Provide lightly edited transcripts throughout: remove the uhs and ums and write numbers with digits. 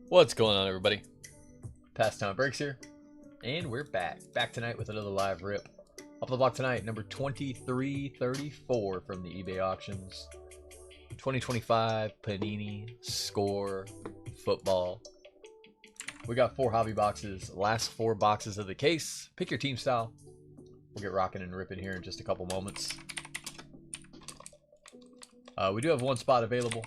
What's going on, everybody? Pastime Breaks here, and we're back tonight with another live rip. Up the block tonight, number 2334 from the eBay auctions, 2025 Panini Score Football. We got 4 hobby boxes, last 4 boxes of the case. Pick your team style. We'll get rocking and ripping here in just a couple moments. We do have 1 spot available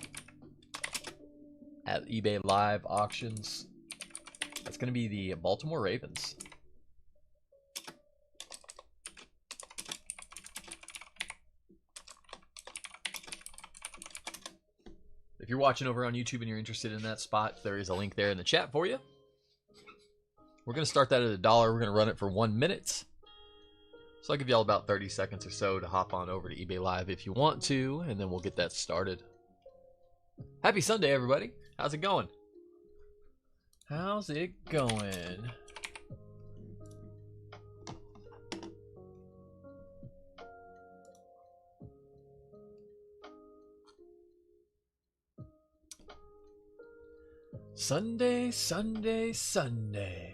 at eBay Live auctions. That's going to be the Baltimore Ravens. If you're watching over on YouTube and you're interested in that spot, there is a link there in the chat for you. We're going to start that at $1. We're going to run it for 1 minute. So I'll give y'all about 30 seconds or so to hop on over to eBay Live if you want to, and then we'll get that started. Happy Sunday, everybody. How's it going? How's it going? Sunday, Sunday, Sunday.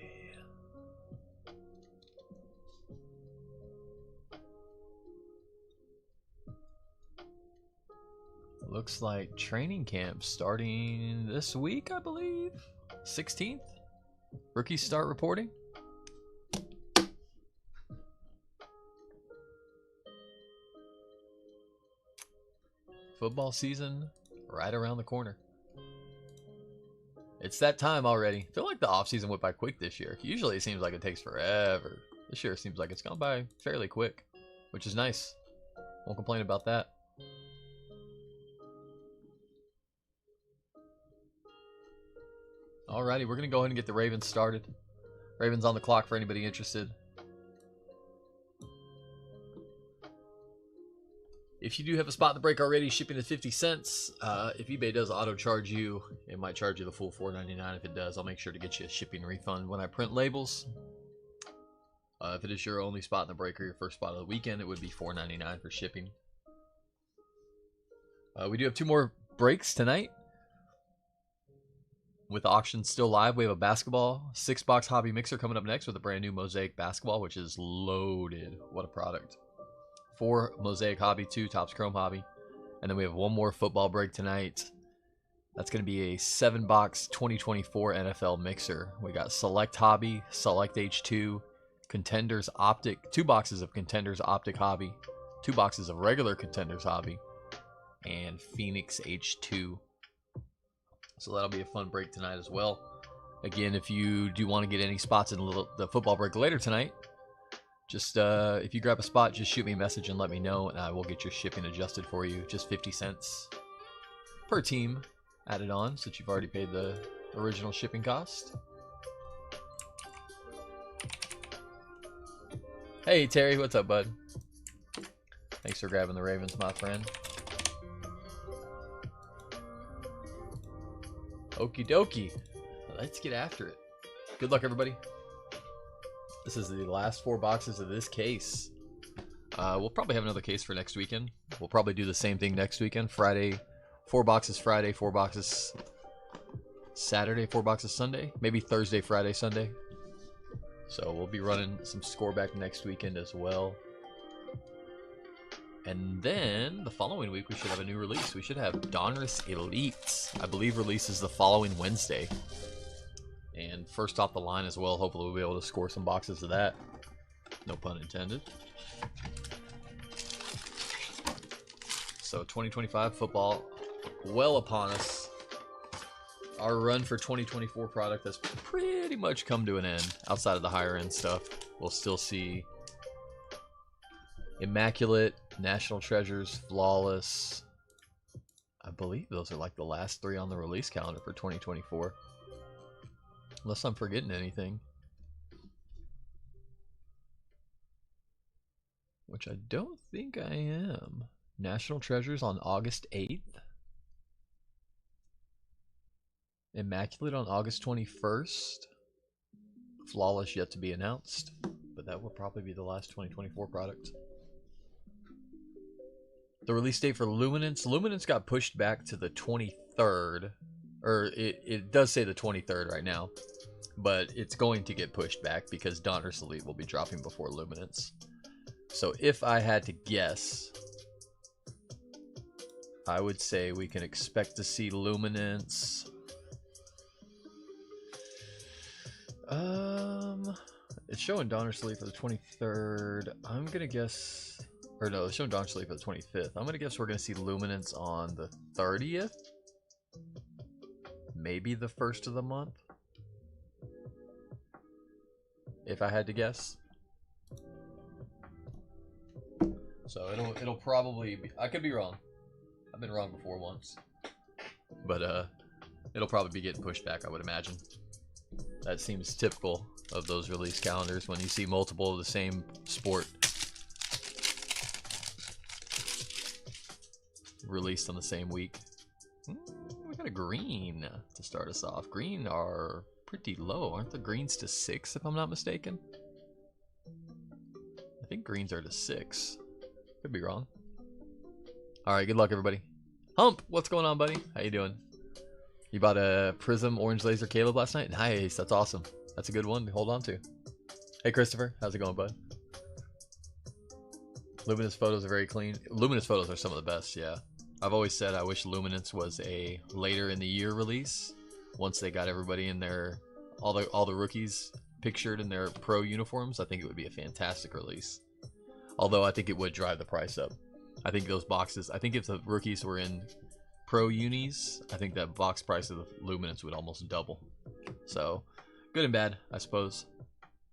Looks like training camp starting this week, I believe. 16th. Rookies start reporting. Football season right around the corner. It's that time already. I feel like the offseason went by quick this year. Usually it seems like it takes forever. This year it seems like it's gone by fairly quick, which is nice. Won't complain about that. Alrighty, we're going to go ahead and get the Ravens started. Ravens on the clock for anybody interested. If you do have a spot in the break already, shipping is 50 cents. If eBay does auto charge you, it might charge you the full $4.99. If it does, I'll make sure to get you a shipping refund when I print labels. If it is your only spot in the break or your first spot of the weekend, it would be $4.99 for shipping. We do have 2 more breaks tonight. With the auction still live, we have a basketball 6-box hobby mixer coming up next with a brand new Mosaic basketball, which is loaded. What a product. 4 Mosaic hobby, 2 Topps Chrome hobby. And then we have 1 more football break tonight. That's going to be a 7-box 2024 NFL mixer. We got Select Hobby, Select H2, Contenders Optic, 2 boxes of Contenders Optic Hobby, 2 boxes of regular Contenders Hobby, and Phoenix H2. So that'll be a fun break tonight as well. Again, if you do want to get any spots in the football break later tonight, just if you grab a spot, just shoot me a message and let me know, and I will get your shipping adjusted for you. Just 50 cents per team added on, since you've already paid the original shipping cost. Hey, Terry, what's up, bud? Thanks for grabbing the Ravens, my friend. Okie dokie. Let's get after it. Good luck, everybody. This is the last 4 boxes of this case. We'll probably have another case for next weekend. We'll probably do the same thing next weekend. Friday, 4 boxes Friday, 4 boxes Saturday, 4 boxes Sunday. Maybe Thursday, Friday, Sunday. So we'll be running some score back next weekend as well. And then the following week, we should have a new release. We should have Donruss Elite. I believe releases the following Wednesday. And first off the line as well. Hopefully we'll be able to score some boxes of that. No pun intended. So 2025 football well upon us. Our run for 2024 product has pretty much come to an end. Outside of the higher end stuff, we'll still see Immaculate, National Treasures, Flawless. I believe those are like the last 3 on the release calendar for 2024. Unless I'm forgetting anything. Which I don't think I am. National Treasures on August 8th. Immaculate on August 21st. Flawless yet to be announced. But that will probably be the last 2024 product. The release date for Luminance got pushed back to the 23rd, or it does say the 23rd right now, but it's going to get pushed back because Donruss Elite will be dropping before Luminance. So if I had to guess, I would say we can expect to see Luminance. It's showing Donruss Elite for the 23rd. I'm gonna guess, or no, it's showing Donruss Elite for the 25th. I'm gonna guess we're gonna see Luminance on the 30th, maybe the first of the month, if I had to guess. So it'll probably be, I could be wrong. I've been wrong before once. But it'll probably be getting pushed back, I would imagine. That seems typical of those release calendars when you see multiple of the same sport released on the same week. We got a green to start us off. Green are pretty low. Aren't the greens to 6 if I'm not mistaken? I think greens are to 6. Could be wrong. Alright, good luck everybody. Hump, what's going on, buddy? How you doing? You bought a Prism Orange Laser Caleb last night? Nice, that's awesome. That's a good one to hold on to. Hey Christopher, how's it going, bud? Luminance photos are very clean. Luminance photos are some of the best, yeah. I've always said I wish Luminance was a later in the year release. Once they got everybody in their, all the rookies pictured in their pro uniforms, I think it would be a fantastic release. Although I think it would drive the price up. I think those boxes, I think if the rookies were in pro unis, I think that box price of the Luminance would almost double. So, good and bad, I suppose.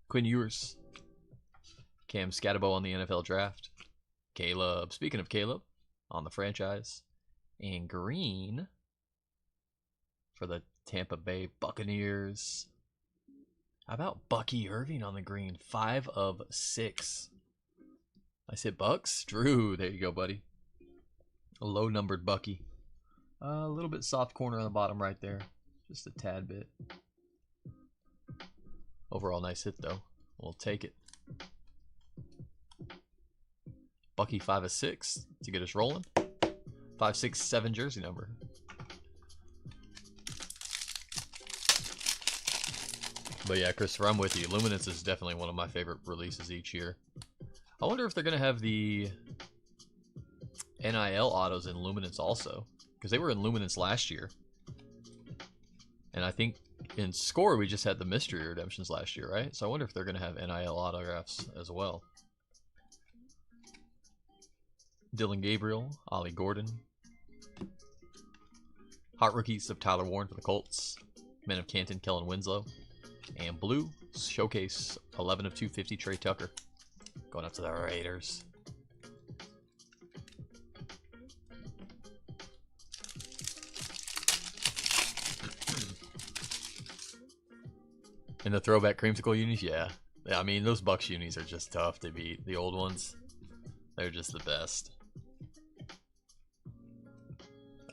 Quinn Ewers. Cam Scatabo on the NFL draft. Caleb, speaking of Caleb, on the franchise. And green for the Tampa Bay Buccaneers. How about Bucky Irving on the green? 5 of 6. I said Bucks? Drew, there you go, buddy. A low-numbered Bucky. A little bit soft corner on the bottom right there. Just a tad bit. Overall, nice hit, though. We'll take it. Bucky 5 of 6 to get us rolling. 5, 6, 7 jersey number. But yeah, Christopher, I'm with you. Luminance is definitely one of my favorite releases each year. I wonder if they're going to have the NIL autos in Luminance also. Because they were in Luminance last year. And I think in Score we just had the mystery redemptions last year, right? So I wonder if they're going to have NIL autographs as well. Dylan Gabriel, Ollie Gordon. Hot rookies of Tyler Warren for the Colts. Men of Canton, Kellen Winslow. And blue, showcase 11 of 250, Trey Tucker. Going up to the Raiders. And the throwback creamsicle unis, yeah. I mean, those Bucks unis are just tough to beat. The old ones, they're just the best.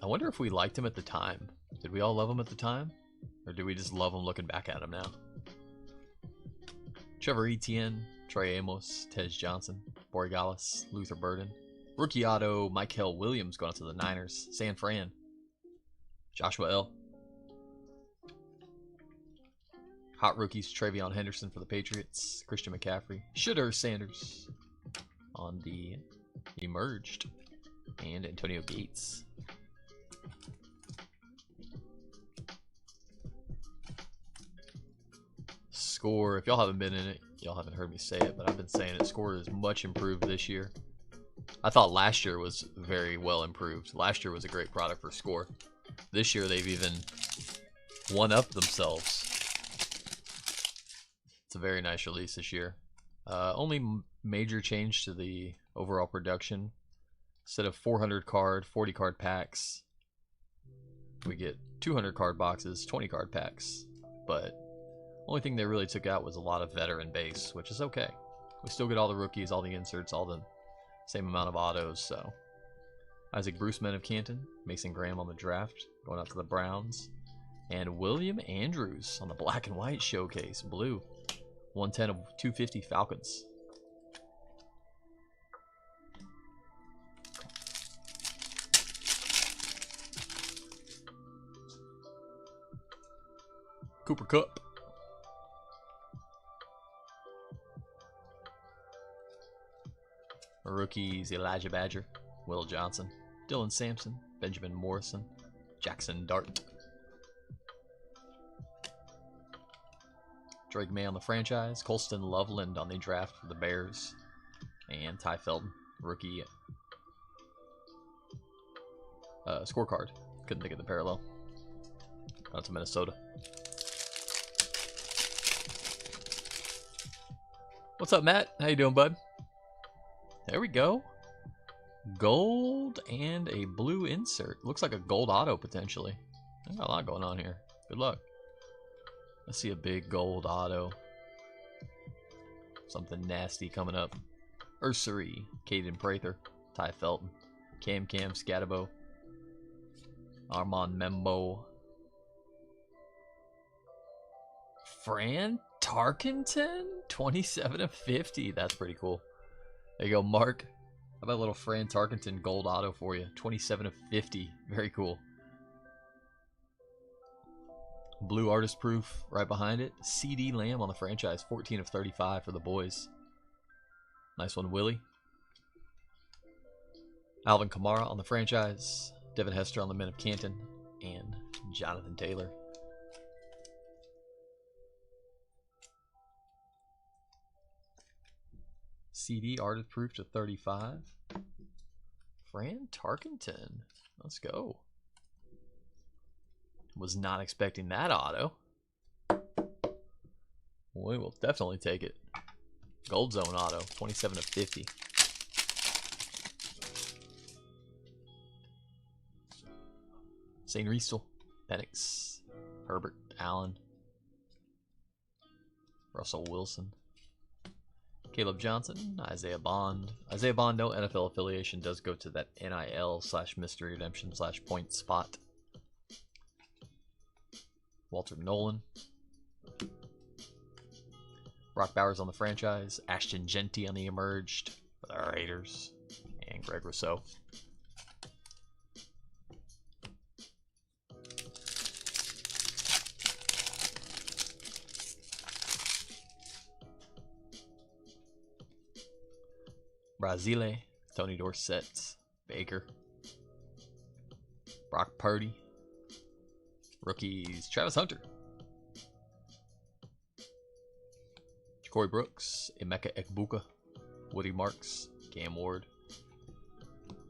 I wonder if we liked him at the time. Did we all love him at the time? Or do we just love him looking back at him now? Trevor Etienne, Trey Amos, Tej Johnson, Borregales, Luther Burden. Rookie auto, Michael Williams going out to the Niners. San Fran. Joshua L. Hot rookies, Travion Henderson for the Patriots. Christian McCaffrey. Shooter Sanders on the emerged. And Antonio Gates. Score, if y'all haven't been in it, y'all haven't heard me say it, but I've been saying it. Score is much improved this year. I thought last year was very well improved. Last year was a great product for Score. This year they've even one-upped themselves. It's a very nice release this year. Only major change to the overall production. Instead of 400 card, 40 card packs, we get 200 card boxes, 20 card packs. But only thing they really took out was a lot of veteran base, which is okay. We still get all the rookies, all the inserts, all the same amount of autos. So Isaac Bruce, Men of Canton, Mason Graham on the draft, going out to the Browns, and William Andrews on the black and white showcase, blue. 110 of 250 Falcons. Cooper Kupp. Rookies, Elijah Badger, Will Johnson, Dylan Sampson, Benjamin Morrison, Jackson Dart. Drake May on the franchise, Colston Loveland on the draft for the Bears, and Ty Felton, rookie scorecard. Couldn't think of the parallel. That's Minnesota. What's up, Matt? How you doing, bud? There we go. Gold and a blue insert. Looks like a gold auto, potentially. I got a lot going on here. Good luck. Let's see a big gold auto. Something nasty coming up. Ursary, Caden Prather, Ty Felton, Cam Scatabo, Armand Membo, Fran Tarkenton, 27/50. That's pretty cool. There you go, Mark. How about a little Fran Tarkenton gold auto for you? 27/50. Very cool. Blue artist proof right behind it. CD Lamb on the franchise. 14/35 for the boys. Nice one, Willie. Alvin Kamara on the franchise. Devin Hester on the men of Canton. And Jonathan Taylor. CD artist proof to 35. Fran Tarkenton. Let's go. Was not expecting that auto. We will definitely take it. Gold Zone auto, 27/50. St. Riestel, Penix, Herbert, Allen, Russell Wilson, Caleb Johnson, Isaiah Bond. Isaiah Bond, no NFL affiliation, does go to that NIL/mystery redemption/point spot. Walter Nolan. Brock Bowers on the franchise. Ashton Genty on the emerged for the Raiders. And Greg Rousseau. Brazile, Tony Dorsett, Baker, Brock Purdy, rookies, Travis Hunter, Corey Brooks, Emeka Ekbuka, Woody Marks, Cam Ward,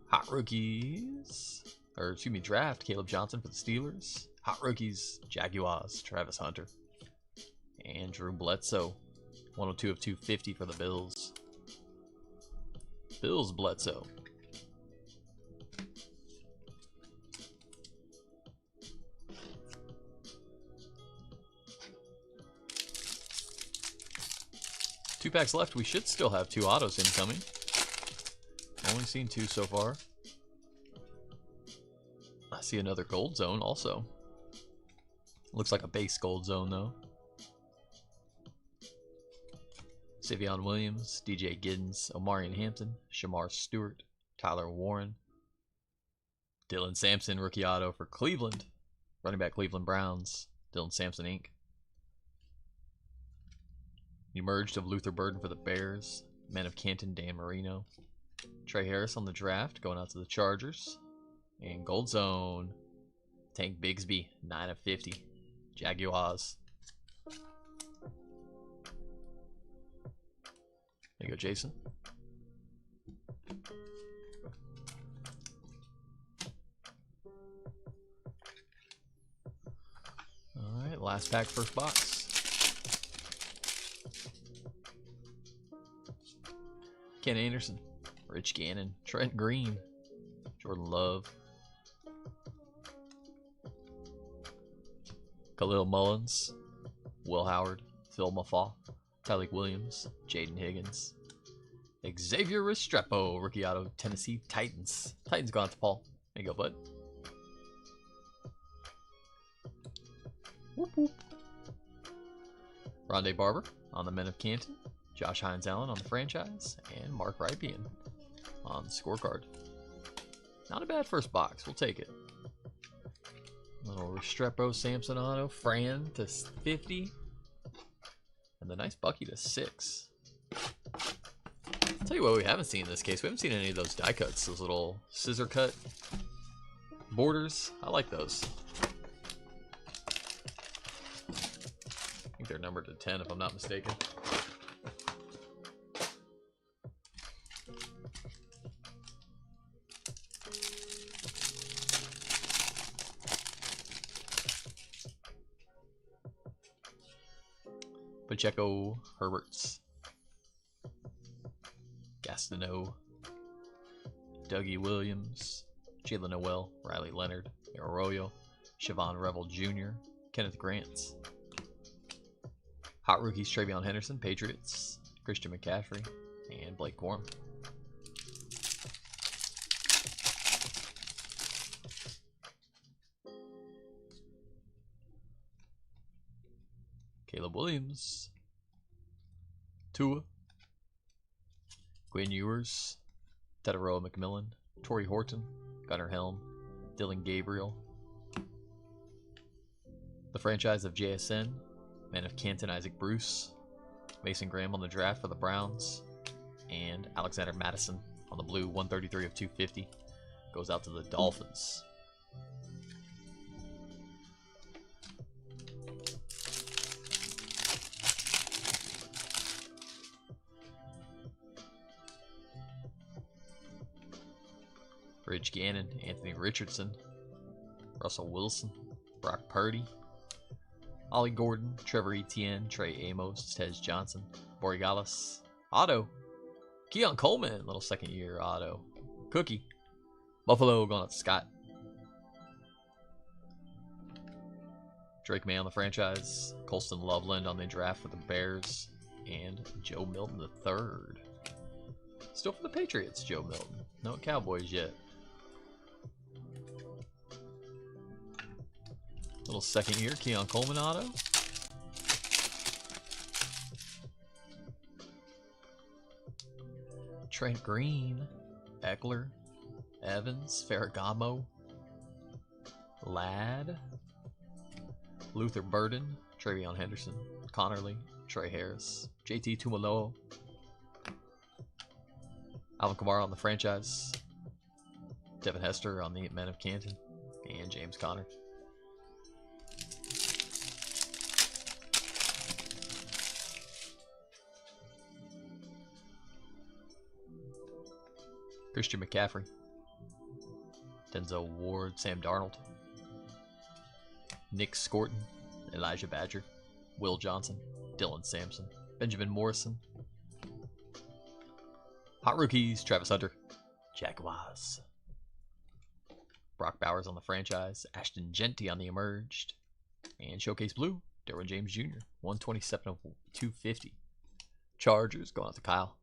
hot rookies, draft, Caleb Johnson for the Steelers, hot rookies, Jaguars, Travis Hunter, and Drew Bledsoe, 102/250 for the Bills. Bills Bledsoe. Two packs left. We should still have two autos incoming. Only seen two so far. I see another gold zone also. Looks like a base gold zone though. Savion Williams, DJ Giddens, Omarion Hampton, Shamar Stewart, Tyler Warren, Dylan Sampson, rookie auto for Cleveland. Running back Cleveland Browns, Dylan Sampson Inc. Emerged of Luther Burden for the Bears, men of Canton, Dan Marino. Trey Harris on the draft, going out to the Chargers. And Gold Zone, Tank Bigsby, 9/50. Jaguars. There you go, Jason. Alright, last pack, first box. Ken Anderson, Rich Gannon, Trent Green, Jordan Love, Khalil Mullins, Will Howard, Phil Maffaw, Tyleek Williams, Jaden Higgins, Xavier Restrepo, rookie auto, Tennessee Titans. Titans gone to Paul. There you go, bud. Whoop, whoop. Rondé Barber on the men of Canton. Josh Hines Allen on the franchise. And Mark Rypien on the scorecard. Not a bad first box. We'll take it. Little Restrepo Samson auto. Fran to 50. And the nice Bucky to 6. I'll tell you what we haven't seen in this case. We haven't seen any of those die cuts. Those little scissor cut borders. I like those. I think they're numbered to 10 if I'm not mistaken. Pacheco, Herberts, Gastineau, Dougie Williams, Jalen Noel, Riley Leonard, Arroyo, Siobhan Revel Jr., Kenneth Grants. Hot rookies, Travion Henderson, Patriots, Christian McCaffrey, and Blake Corum. Caleb Williams, Tua, Gwen Ewers, Tetaroa McMillan, Torrey Horton, Gunnar Helm, Dylan Gabriel, the franchise of JSN, Man of Canton Isaac Bruce, Mason Graham on the draft for the Browns, and Alexander Madison on the blue, 133 of 250, goes out to the Dolphins. Rich Gannon, Anthony Richardson, Russell Wilson, Brock Purdy, Ollie Gordon, Trevor Etienne, Trey Amos, Tez Johnson, Borregales, Otto, Keon Coleman, little second year auto, Cookie, Buffalo going out to Scott, Drake May on the franchise, Colston Loveland on the draft for the Bears, and Joe Milton III. Still for the Patriots, Joe Milton. No Cowboys yet. Little second year, Keon Coleman auto. Trent Green, Eckler, Evans, Ferragamo, Ladd, Luther Burden, Travion Henderson, Connerly, Trey Harris, JT Tumaloa, Alvin Kamara on the franchise, Devin Hester on the Men of Canton, and James Conner. Christian McCaffrey, Denzel Ward, Sam Darnold, Nick Scorton, Elijah Badger, Will Johnson, Dylan Sampson, Benjamin Morrison. Hot rookies, Travis Hunter, Jaguars, Brock Bowers on the franchise, Ashton Genty on the emerged, and Showcase Blue, Derwin James Jr., 127 of 250. Chargers going out to Kyle.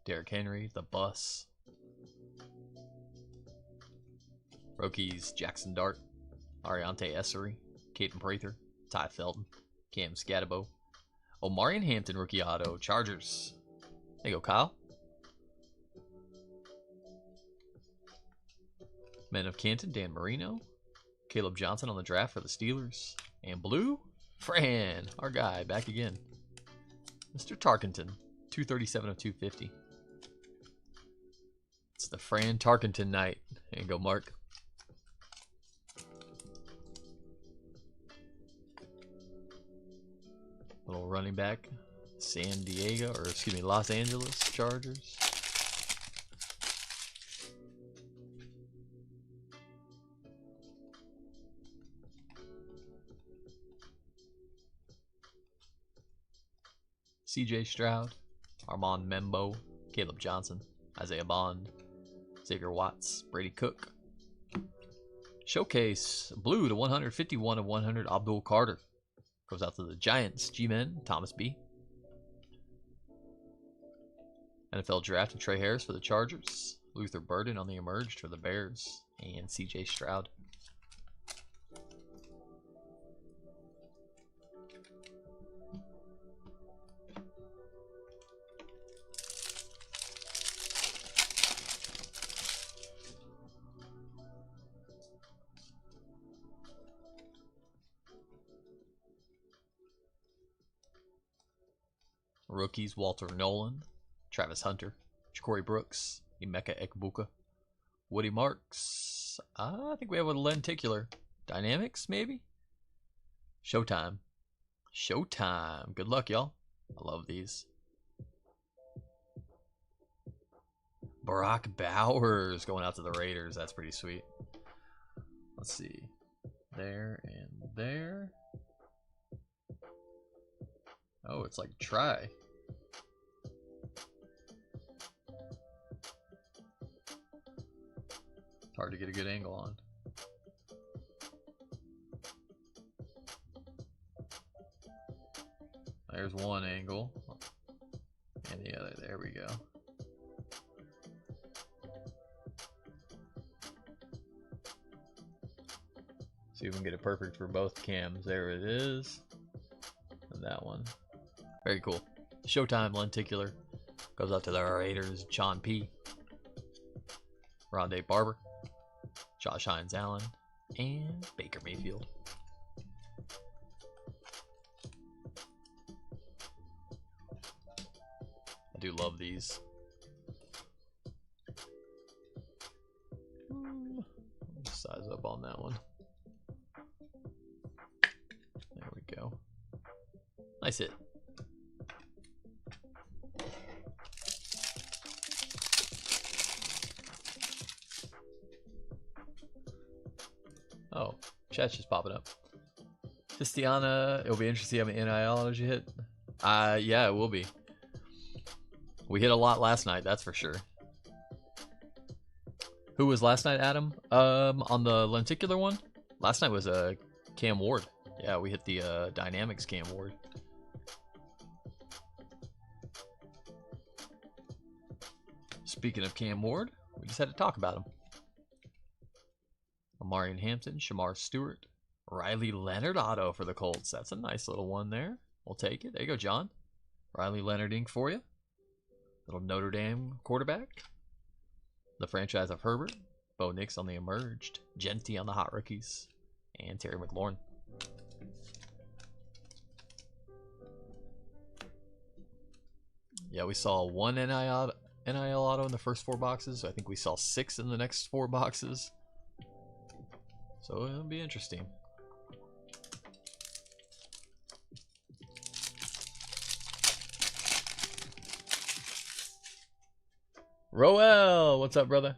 Derrick Henry, the bus. Rookies, Jackson Dart, Ariante Essery, Caden Prather, Ty Felton, Cam Scatabo, Omarion Hampton rookie auto, Chargers. There you go, Kyle. Men of Canton, Dan Marino, Caleb Johnson on the draft for the Steelers, and blue, Fran, our guy, back again. Mr. Tarkenton, 237 of 250. It's the Fran Tarkenton night. There you go, Mark. Little running back, San Diego, or excuse me, Los Angeles Chargers. CJ Stroud, Armand Membo, Caleb Johnson, Isaiah Bond, Xavier Watts, Brady Cook. Showcase blue to 151 of 100, Abdul Carter. Goes out to the Giants, G-Men, Thomas B. NFL draft of Trey Harris for the Chargers. Luther Burden on the emerged for the Bears, and CJ Stroud. Rookies, Walter Nolan, Travis Hunter, Ja'Cory Brooks, Emeka Ekbuka, Woody Marks. I think we have a lenticular. Dynamics, maybe? Showtime. Showtime. Good luck, y'all. I love these. Brock Bowers going out to the Raiders. That's pretty sweet. Let's see. There and there. Oh, it's like try. It's hard to get a good angle on. There's one angle. And the other. There we go. See if we can get it perfect for both cams. There it is. And that one. Very cool. Showtime lenticular goes out to the Raiders. John P. Rondé Barber. Josh Hines Allen. And Baker Mayfield. I do love these. Size up on that one. There we go. Nice hit. Oh, chat's just popping up. Tistiana, it'll be interesting to see how many NIL autos you hit. Yeah, it will be. We hit a lot last night, that's for sure. Who was last night, Adam? On the lenticular one? Last night was Cam Ward. Yeah, we hit the Dynamics Cam Ward. Speaking of Cam Ward, we just had to talk about him. Amarian Hampton, Shamar Stewart, Riley Leonard auto for the Colts. That's a nice little one there. We'll take it. There you go, John. Riley Leonard ink for you. Little Notre Dame quarterback. The franchise of Herbert. Bo Nix on the emerged. Genty on the hot rookies. And Terry McLaurin. Yeah, we saw one NIL auto in the first 4 boxes. I think we saw 6 in the next 4 boxes. So it'll be interesting. Roel, what's up, brother?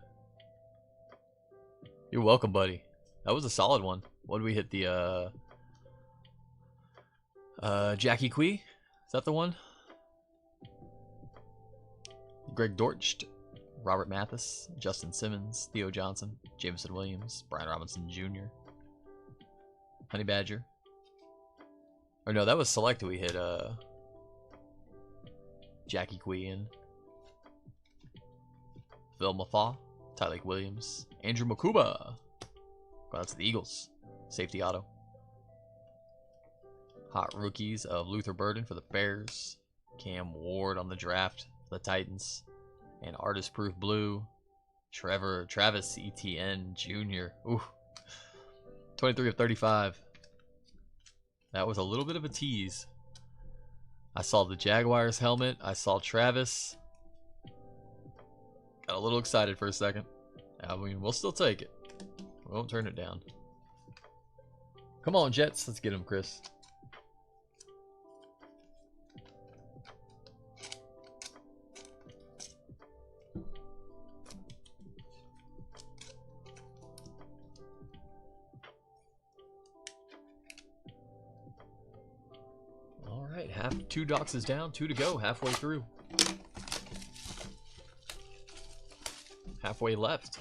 You're welcome, buddy. That was a solid one. What did we hit? The Jackie Quee? Is that the one? Greg Dortch, Robert Mathis, Justin Simmons, Theo Johnson, Jameson Williams, Brian Robinson Jr., Honey Badger. Or no, that was select. We hit Jackie Quee in. Phil Mafaw, Tyleik Williams, Andrew Makuba. Going out to the Eagles. Safety auto. Hot rookies of Luther Burden for the Bears. Cam Ward on the draft for the Titans. And artist proof blue. Travis Etienne Jr. Ooh. 23 of 35. That was a little bit of a tease. I saw the Jaguars helmet. I saw Travis. Got a little excited for a second. I mean, we'll still take it. We won't turn it down. Come on, Jets. Let's get him, Chris. All right, 2 boxes down, 2 to go, halfway through. Halfway left.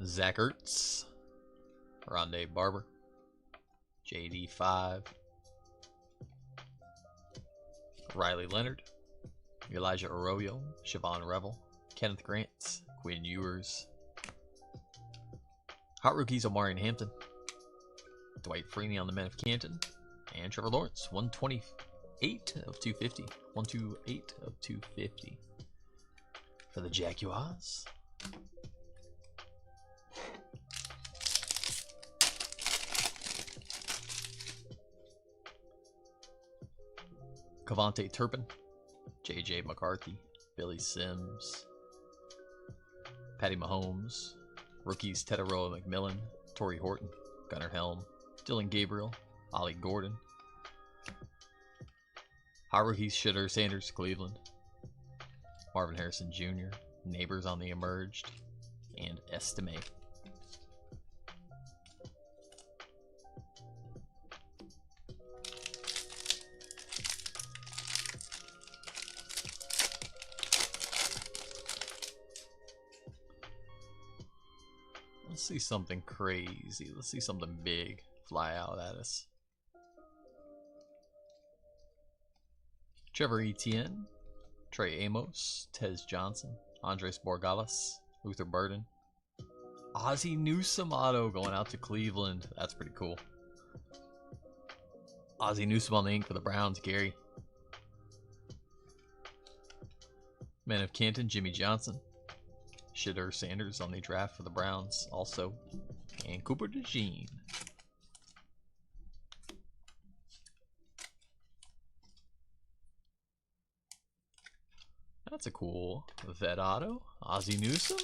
Zach Ertz, Rondé Barber, JD5, Riley Leonard, Elijah Arroyo, Siobhan Revel, Kenneth Grant, Quinn Ewers. Hot rookies, Omarion Hampton, Dwight Freeney on the Men of Canton, and Trevor Lawrence, 128 of 250. 128 of 250 for the Jaguars. Cavante Turpin, JJ McCarthy, Billy Sims, Patty Mahomes, rookies Tetaroa McMillan, Torrey Horton, Gunnar Helm, Dylan Gabriel, Ollie Gordon. Hot rookies Shitter Sanders, Cleveland, Marvin Harrison Jr., Neighbors on the Emerged, and Estime. Let's see something crazy. Let's see something big fly out at us. Trevor Etienne, Trey Amos, Tez Johnson, Andres Borgalas, Luther Burden, Ozzie Newsome auto going out to Cleveland. That's pretty cool. Ozzie Newsome on the ink for the Browns, Gary. Men of Canton, Jimmy Johnson. Shitter Sanders on the draft for the Browns also. And Cooper DeJean. That's a cool vet auto. Ozzie Newsome.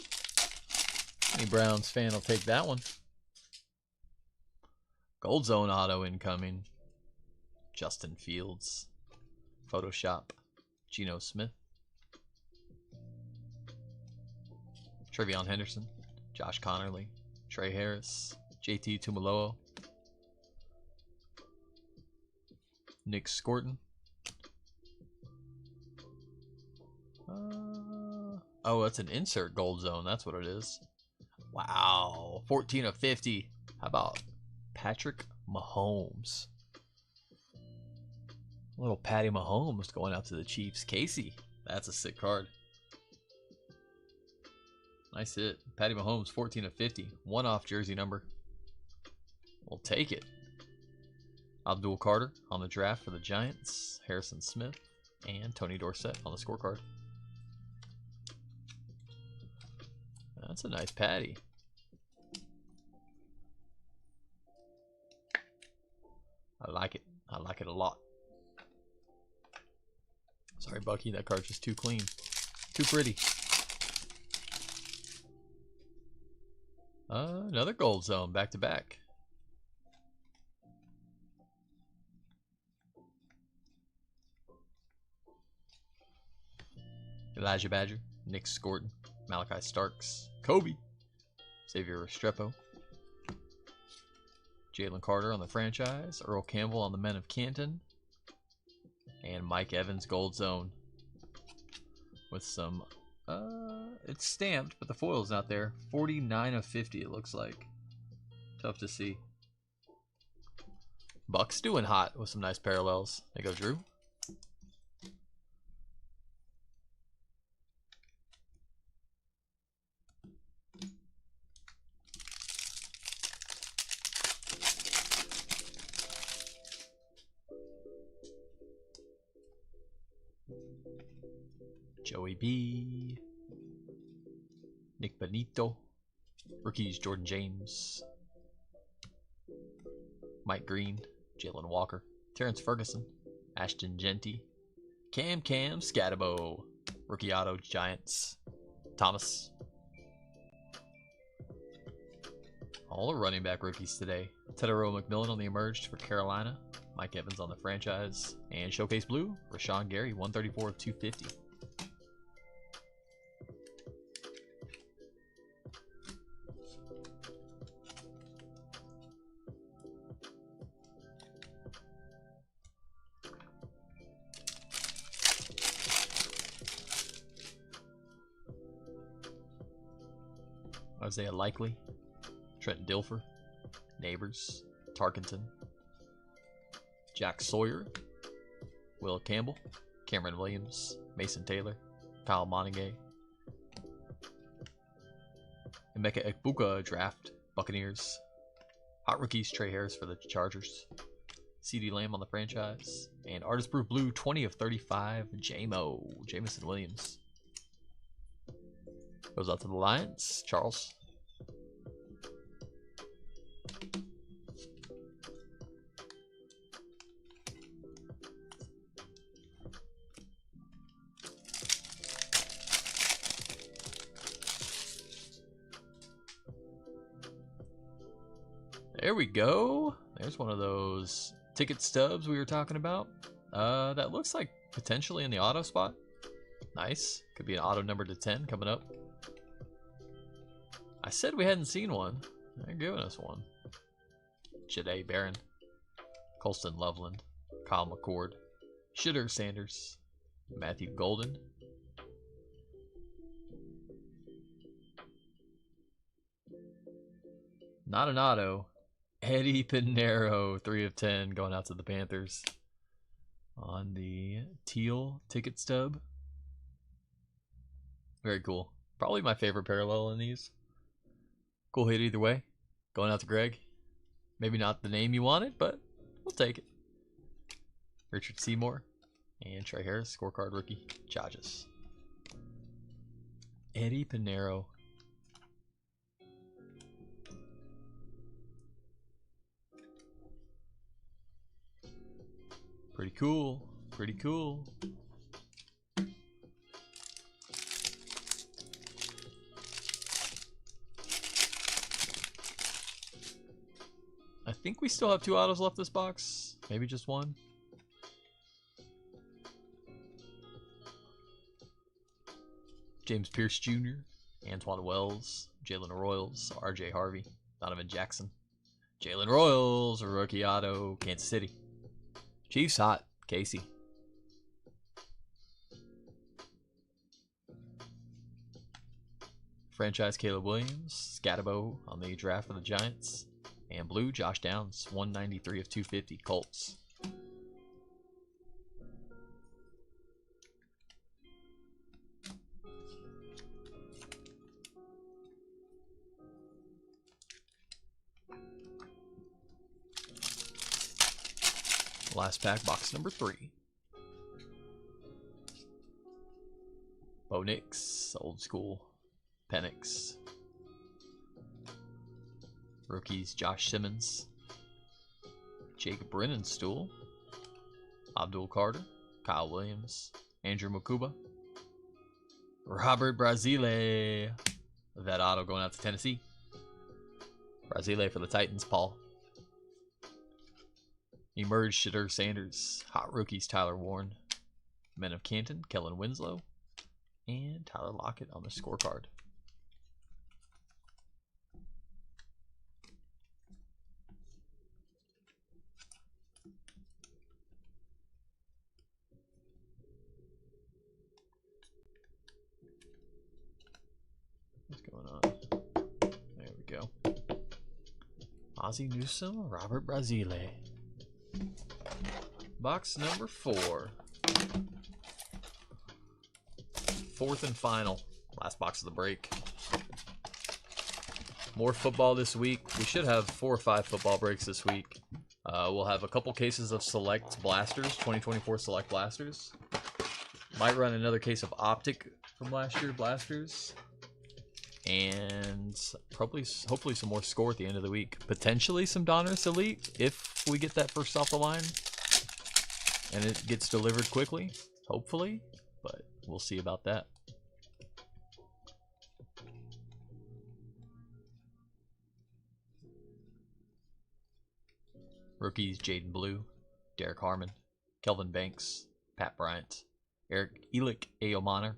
Any Browns fan will take that one. Gold Zone auto incoming. Justin Fields. Photoshop. Geno Smith. Trevion Henderson. Josh Connerly. Trey Harris. JT Tumaloa. Nick Scorton. Oh, that's an insert gold zone. That's what it is. Wow. 14 of 50. How about Patrick Mahomes? Little Patty Mahomes going out to the Chiefs. Casey. That's a sick card. Nice hit. Patty Mahomes, 14 of 50. One off jersey number. We'll take it. Abdul Carter on the draft for the Giants. Harrison Smith. And Tony Dorsett on the scorecard. That's a nice patty. I like it. I like it a lot. Sorry, Bucky. That card's just too clean. Too pretty. Another gold zone. Back to back. Elijah Badger. Nick Scorton. Malachi Starks. Kobe. Xavier Restrepo. Jalen Carter on the franchise. Earl Campbell on the Men of Canton. And Mike Evans gold zone. With some, it's stamped, but the foil's not there. 49 of 50 it looks like. Tough to see. Bucks doing hot with some nice parallels. There you go, Drew. Joey B. Nick Benito. Rookies Jordan James. Mike Green. Jalen Walker. Terrence Ferguson. Ashton Genty. Cam Scatabo. Rookie auto Giants. Thomas. All the running back rookies today. Tetaroa McMillan on the emerged for Carolina. Mike Evans on the franchise. And Showcase Blue, Rashawn Gary, 134 of 250. Isaiah Likely, Trent Dilfer, Neighbors, Tarkenton, Jack Sawyer, Will Campbell, Cameron Williams, Mason Taylor, Kyle Monaghay, Emeka Ekbuka draft, Buccaneers. Hot rookies, Trey Harris for the Chargers. CD Lamb on the franchise. And Artist Proof Blue, 20 of 35, Jameson Williams. Goes out to the Lions, Charles. There we go. There's one of those ticket stubs we were talking about. That looks like potentially in the auto spot. Nice. Could be an auto number to 10 coming up. I said we hadn't seen one. They're giving us one. Jade Barron, Colston Loveland, Kyle McCord, Shitter Sanders, Matthew Golden. Not an auto. Eddie Pinero, 3 of 10, going out to the Panthers on the teal ticket stub. Very cool. Probably my favorite parallel in these. Cool hit either way. Going out to Greg. Maybe not the name you wanted, but we'll take it. Richard Seymour and Trey Harris, scorecard rookie, Chargers. Eddie Pinero. Pretty cool. Pretty cool. I think we still have 2 autos left this box. Maybe just one. James Pierce Jr., Antoine Wells, Jalen Royals, RJ Harvey, Donovan Jackson. Jalen Royals, rookie auto, Kansas City. Chiefs hot, Casey. Franchise Caleb Williams, Scatabo on the draft for the Giants. And blue, Josh Downs, 193 of 250, Colts. Last pack, box number 3. Bo Nix, old school. Penix. Rookies, Josh Simmons. Jacob Brennanstool. Abdul Carter. Kyle Williams. Andrew Makuba. Robert Brazile. That auto going out to Tennessee. Brazile for the Titans, Paul. Emerged Shitter Sanders. Hot rookies, Tyler Warren. Men of Canton, Kellen Winslow. And Tyler Lockett on the scorecard. What's going on? There we go. Ozzie Newsome, Robert Brazile. Box number 4. 4th and final. Last box of the break. More football this week. We should have 4 or 5 football breaks this week. We'll have a couple cases of Select Blasters, 2024 Select Blasters. Might run another case of Optic from last year, Blasters. And probably, hopefully some more score at the end of the week. Potentially some Donruss Elite if we get that first off the line. And it gets delivered quickly, hopefully. But we'll see about that. Rookies, Jaden Blue, Derek Harmon, Kelvin Banks, Pat Bryant, Eric Elick Aomaner.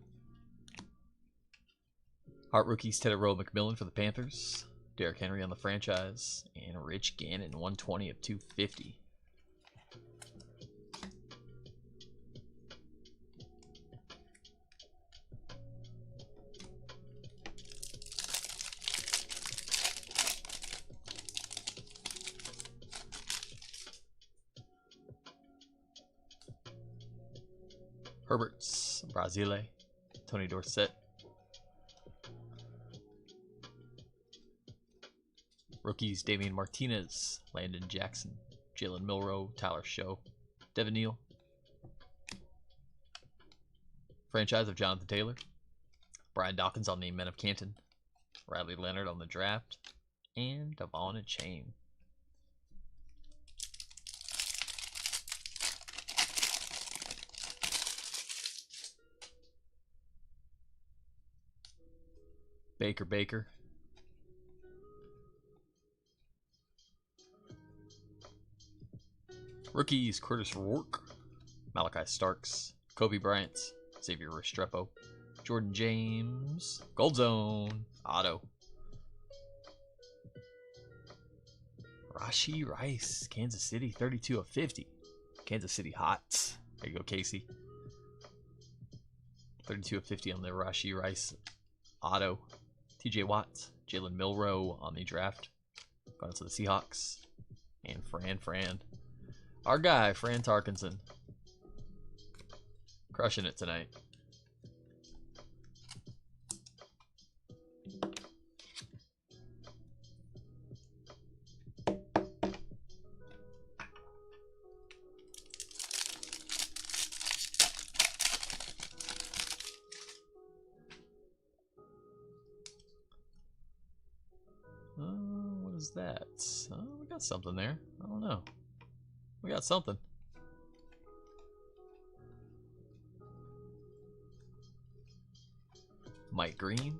Heart rookies, Tedero McMillan for the Panthers, Derrick Henry on the franchise, and Rich Gannon, 120 of 250. Herberts, Brasile, Tony Dorsett. Rookies, Damian Martinez, Landon Jackson, Jalen Milroe, Tyler Show, Devin Neal. Franchise of Jonathan Taylor. Brian Dawkins on the Men of Canton. Riley Leonard on the draft. And Devon and Chain. Baker. Rookies, Curtis Rourke, Malachi Starks, Kobe Bryant, Xavier Restrepo, Jordan James, Gold Zone, Auto. Rashee Rice, Kansas City, 32 of 50. Kansas City hot. There you go, Casey. 32 of 50 on the Rashee Rice Auto. TJ Watt, Jalen Milroe on the draft. Going to the Seahawks. And Fran. Our guy, Fran Tarkenson. Crushing it tonight. What is that? We got something there. I don't know. We got something. Mike Green,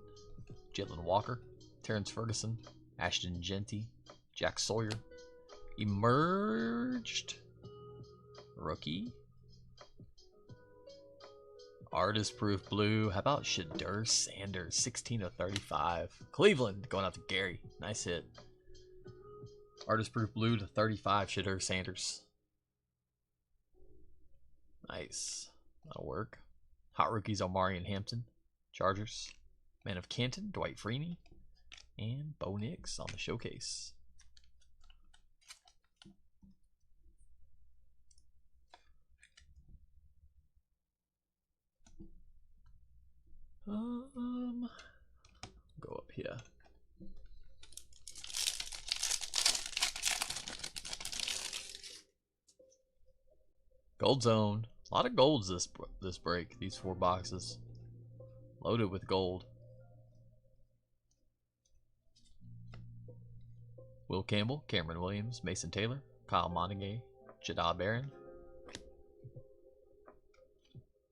Jalen Walker, Terrence Ferguson, Ashton Genty, Jack Sawyer, Emerged, Rookie, Artist Proof Blue. How about Shadur Sanders, 16 of 35. Cleveland going out to Gary. Nice hit. Artist Proof Blue to 35, Shadur Sanders. Nice. That'll work. Hot Rookies, Omari and Hampton. Chargers. Man of Canton, Dwight Freeney. And Bo Nix on the showcase. Go up here. Gold Zone. A lot of golds this break. These 4 boxes. Loaded with gold. Will Campbell, Cameron Williams, Mason Taylor, Kyle Montague, Jada Barron,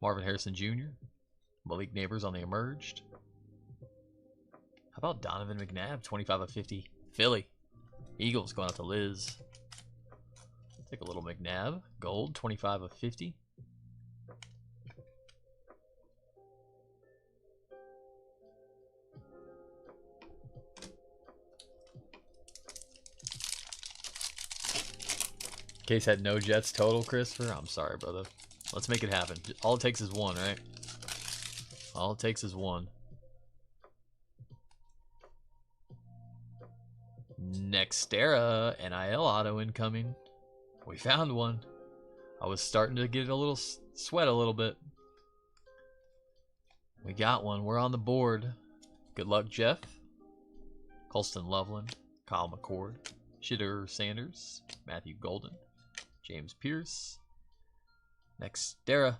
Marvin Harrison Jr., Malik Neighbors on the Emerged. How about Donovan McNabb, 25 of 50. Philly. Eagles going out to Liz. Take a little McNabb. Gold, 25 of 50. Case had no Jets total, Christopher. I'm sorry, brother. Let's make it happen. All it takes is one, right? All it takes is one. Nextera NIL auto incoming. We found one. I was starting to get a little sweat a little bit. We got one. We're on the board. Good luck, Jeff. Colston Loveland, Kyle McCord, Shadur Sanders, Matthew Golden, James Pierce, Nextera,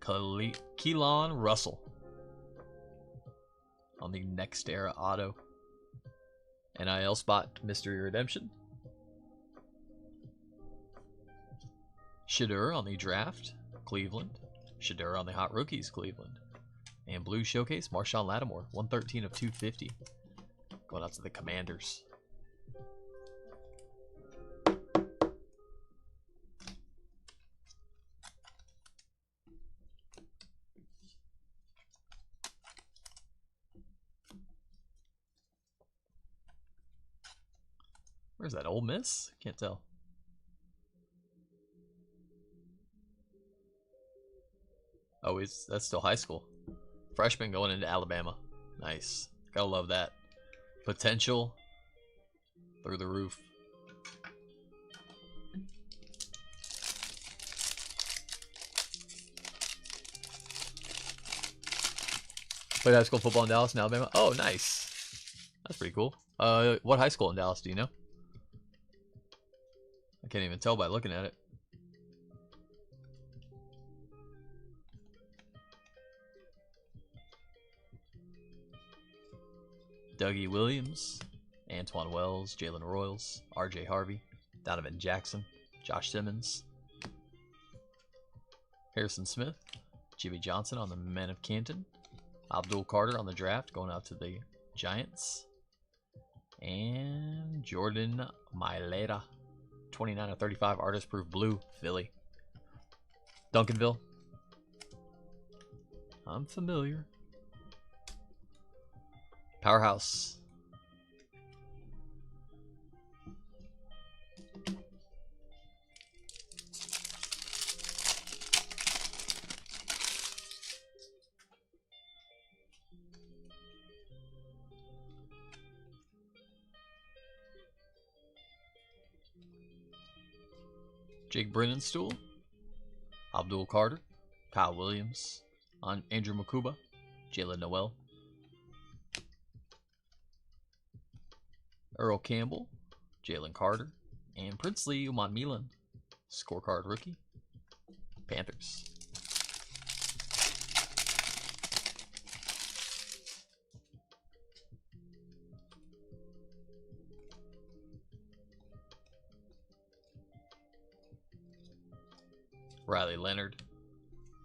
Keelan Russell on the Nextera auto. NIL spot mystery redemption. Shadur on the draft, Cleveland. Shadur on the hot rookies, Cleveland. And blue showcase, Marshawn Lattimore, 113 of 250. Going out to the Commanders. Where's that, Ole Miss? Can't tell. Oh, that's still high school. Freshman going into Alabama. Nice. Gotta love that. Potential through the roof. Played high school football in Dallas and Alabama. Oh, nice. That's pretty cool. What high school in Dallas do you know? I can't even tell by looking at it. Dougie Williams, Antoine Wells, Jalen Royals, RJ Harvey, Donovan Jackson, Josh Simmons, Harrison Smith, Jimmy Johnson on the Men of Canton, Abdul Carter on the draft going out to the Giants, and Jordan Maileta, 29/35 artist proof blue, Philly. Duncanville. I'm familiar. Powerhouse. Jake Brennanstool, Abdul Carter, Kyle Williams, Andrew Makuba, Jalen Noel, Earl Campbell, Jalen Carter, and Princely Uman Milan, scorecard rookie, Panthers. Riley Leonard,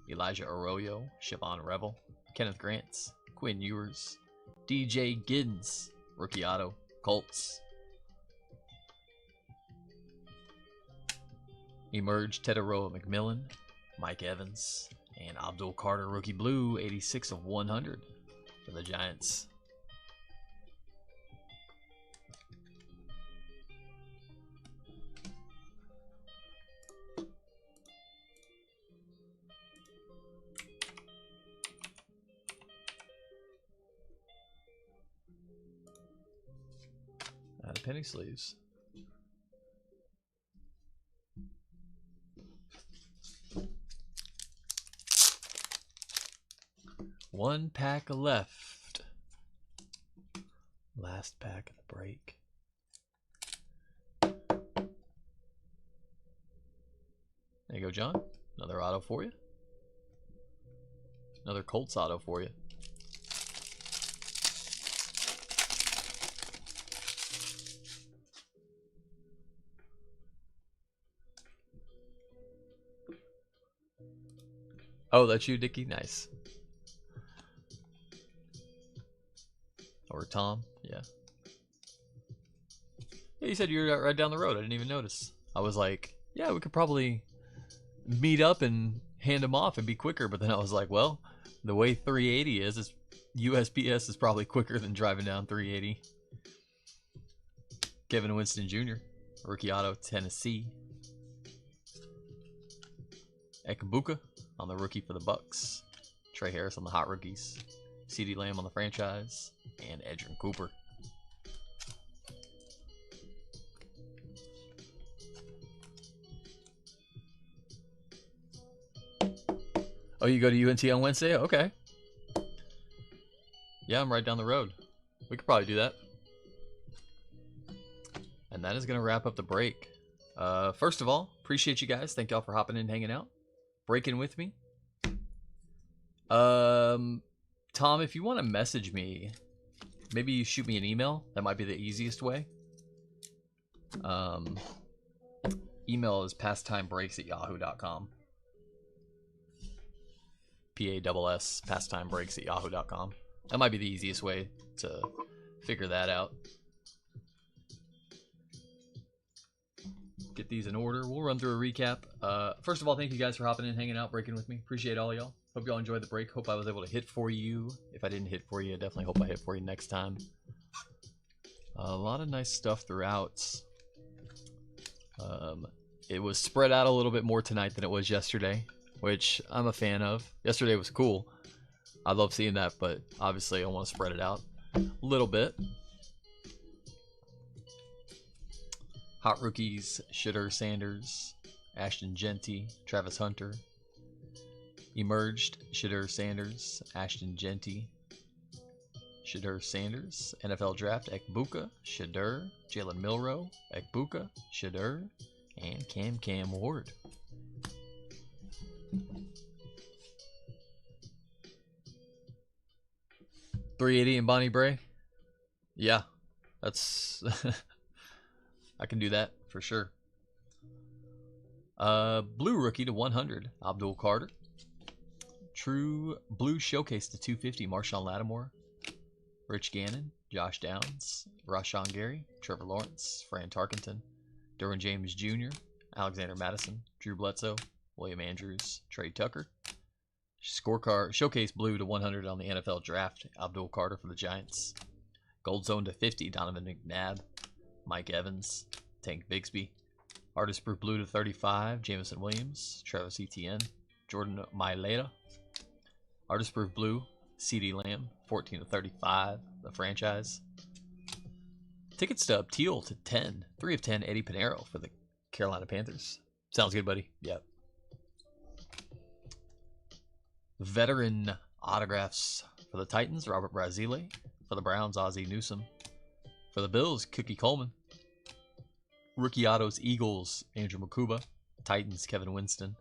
Elijah Arroyo, Siobhan Revel, Kenneth Grants, Quinn Ewers, DJ Giddens, rookie auto, Colts. Emerge Tedero McMillan, Mike Evans, and Abdul Carter, rookie blue, 86/100 for the Giants. Out of penny sleeves. One pack left. Last pack of the break. There you go, John. Another auto for you. Another Colts auto for you. Oh, that's you, Dickie? Nice. Or Tom, yeah. Yeah, you said you were right down the road. I didn't even notice. I was like, yeah, we could probably meet up and hand them off and be quicker. But then I was like, well, the way 380 is USPS is probably quicker than driving down 380. Kevin Winston Jr., rookie auto, Tennessee. Ekabuka on the rookie for the Bucks. Trey Harris on the hot rookies. CeeDee Lamb on the franchise. And Edgerrin Cooper. Oh, you go to UNT on Wednesday? Okay. Yeah, I'm right down the road. We could probably do that. And that is going to wrap up the break. First of all, appreciate you guys. Thank y'all for hopping in, hanging out, breaking with me. Tom, if you want to message me, maybe you shoot me an email. That might be the easiest way. Email is pastimebreaks@yahoo.com. PASS, pastimebreaks@yahoo.com. That might be the easiest way to figure that out. Get these in order. We'll run through a recap. First of all, thank you guys for hopping in, hanging out, breaking with me. Appreciate all y'all. Hope y'all enjoyed the break. Hope I was able to hit for you. If I didn't hit for you, I definitely hope I hit for you next time. A lot of nice stuff throughout. It was spread out a little bit more tonight than it was yesterday, which I'm a fan of. Yesterday was cool. I love seeing that, but obviously I want to spread it out a little bit. Hot rookies, Shedeur Sanders, Ashton Genty, Travis Hunter. Emerged, Shedeur Sanders, Ashton Genty, Shadur Sanders. NFL Draft, Ekbuka, Shadur, Jalen Milroe, Ekbuka, Shadur, and Cam Ward. $380 and Bonnie Bray. Yeah, that's I can do that for sure. Blue rookie to 100, Abdul Carter. True blue showcase to 250, Marshawn Lattimore, Rich Gannon, Josh Downs, Rashawn Gary, Trevor Lawrence, Fran Tarkenton, Derwin James Jr., Alexander Madison, Drew Bledsoe, William Andrews, Trey Tucker. Scorecard showcase blue to 100 on the NFL Draft, Abdul Carter for the Giants. Gold zone to 50, Donovan McNabb, Mike Evans, Tank Bigsby. Artist proof blue to 35, Jameson Williams, Travis Etienne, Jordan Mailata. Artist proof blue, CeeDee Lamb, 14 to 35, the franchise. Ticket stub teal to 10, 3 of 10, Eddie Pinheiro for the Carolina Panthers. Sounds good, buddy. Yep. Veteran autographs for the Titans, Robert Brazile. For the Browns, Ozzie Newsome. For the Bills, Cookie Coleman. Rookie autos, Eagles, Andrew Makuba. Titans, Kevin Winston.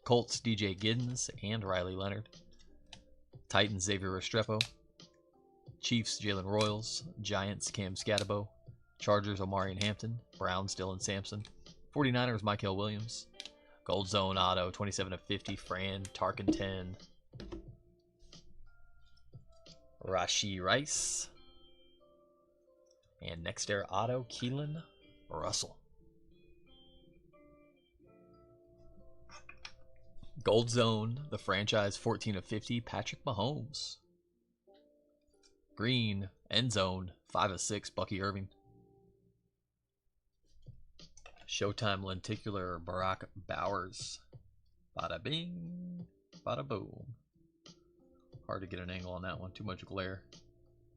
Colts, DJ Giddens and Riley Leonard. Titans, Xavier Restrepo. Chiefs, Jalen Royals. Giants, Cam Scatabo. Chargers, Omarion Hampton. Browns, Dylan Sampson. 49ers, Michael Williams. Gold Zone auto, 27 of 50, Fran Tarkenton. Rashee Rice. And next air auto, Keelan Russell. Gold Zone, the franchise, 14 of 50, Patrick Mahomes. Green, end zone, 5 of 6, Bucky Irving. Showtime lenticular, Barack Bowers. Bada bing, bada boom. Hard to get an angle on that one, too much glare.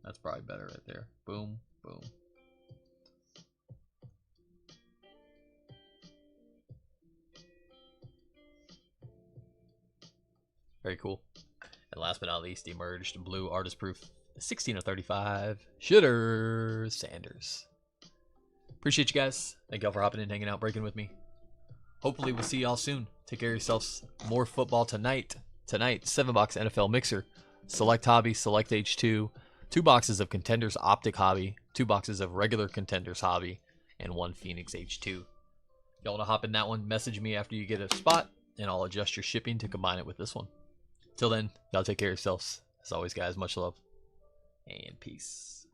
That's probably better right there. Boom, boom. Very cool. And last but not least, emerged blue artist proof 16 of 35, Shadur Sanders. Appreciate you guys. Thank y'all for hopping in, hanging out, breaking with me. Hopefully we'll see y'all soon. Take care of yourselves. More football tonight. Tonight, 7-box NFL mixer. Select hobby, select H2. 2 boxes of Contenders Optic hobby. 2 boxes of regular Contenders hobby. And 1 Phoenix H2. Y'all want to hop in that one? Message me after you get a spot, and I'll adjust your shipping to combine it with this one. Till then, y'all take care of yourselves. As always, guys, much love and peace.